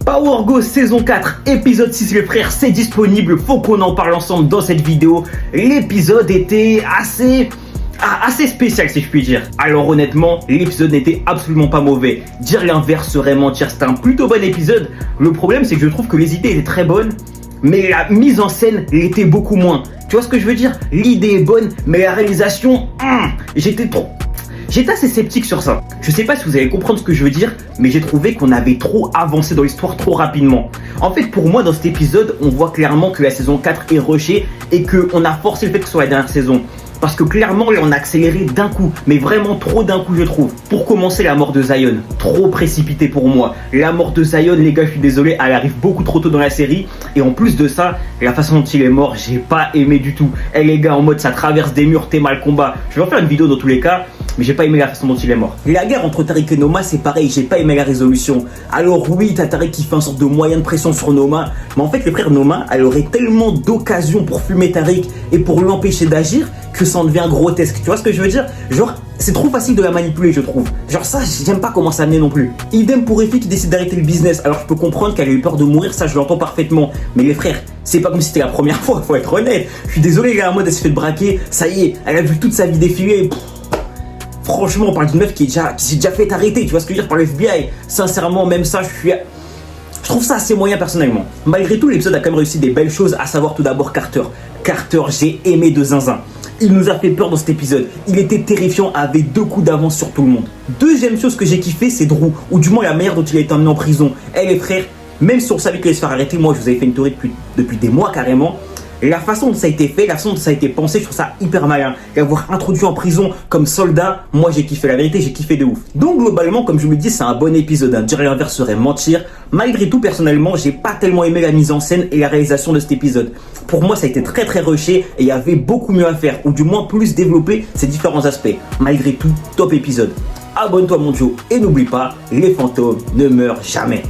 Power Go saison 4, épisode 6 les frères, c'est disponible, faut qu'on en parle ensemble dans cette vidéo. L'épisode était assez spécial si je puis dire. Alors honnêtement, l'épisode n'était absolument pas mauvais. Dire l'inverse serait mentir, c'était un plutôt bon épisode. Le problème c'est que je trouve que les idées étaient très bonnes, mais la mise en scène l'était beaucoup moins. Tu vois ce que je veux dire? L'idée est bonne, mais la réalisation, J'étais assez sceptique sur ça. Je sais pas si vous allez comprendre ce que je veux dire, mais j'ai trouvé qu'on avait trop avancé dans l'histoire trop rapidement. En fait, pour moi, dans cet épisode, on voit clairement que la saison 4 est rushée et qu'on a forcé le fait que ce soit la dernière saison. Parce que clairement, là, on a accéléré d'un coup, mais vraiment trop d'un coup, je trouve. Pour commencer, la mort de Zion, trop précipité pour moi. La mort de Zion, les gars, je suis désolé, elle arrive beaucoup trop tôt dans la série. Et en plus de ça, la façon dont il est mort, j'ai pas aimé du tout. Eh les gars, en mode ça traverse des murs, t'es mal combat. Je vais en faire une vidéo dans tous les cas, mais j'ai pas aimé la façon dont il est mort. La guerre entre Tariq et Noma, c'est pareil, j'ai pas aimé la résolution. Alors oui, t'as Tariq qui fait une sorte de moyen de pression sur Noma, mais en fait, le frère Noma, elle aurait tellement d'occasions pour fumer Tariq et pour l'empêcher d'agir que ça en devient grotesque. Tu vois ce que je veux dire? Genre, c'est trop facile de la manipuler, je trouve. Genre ça, j'aime pas comment ça venait non plus. Idem pour Effie qui décide d'arrêter le business. Alors je peux comprendre qu'elle a eu peur de mourir, ça je l'entends parfaitement. Mais les frères, c'est pas comme si c'était la première fois, faut être honnête. Je suis désolé, là, en mode elle s'est fait braquer, ça y est, elle a vu toute sa vie défiler. Franchement, on parle d'une meuf qui s'est déjà fait arrêter, tu vois ce que je veux dire, par le FBI. Sincèrement, même ça, je trouve ça assez moyen personnellement. Malgré tout, l'épisode a quand même réussi des belles choses, à savoir tout d'abord Carter. Carter, j'ai aimé de zinzin. Il nous a fait peur dans cet épisode. Il était terrifiant, avait 2 coups d'avance sur tout le monde. Deuxième chose que j'ai kiffé, c'est Drew, ou du moins la manière dont il a été emmené en prison. Eh les frères, même si on savait qu'il allait se faire arrêter, moi je vous avais fait une théorie depuis des mois carrément. La façon dont ça a été fait, la façon dont ça a été pensé, je trouve ça hyper malin. L'avoir introduit en prison comme soldat, moi j'ai kiffé, la vérité, j'ai kiffé de ouf. Donc globalement, comme je vous le dis, c'est un bon épisode. Dire l'inverse serait mentir. Malgré tout, personnellement, j'ai pas tellement aimé la mise en scène et la réalisation de cet épisode. Pour moi, ça a été très rushé et il y avait beaucoup mieux à faire, ou du moins plus développer ces différents aspects. Malgré tout, top épisode. Abonne-toi mon Joe et n'oublie pas, les fantômes ne meurent jamais.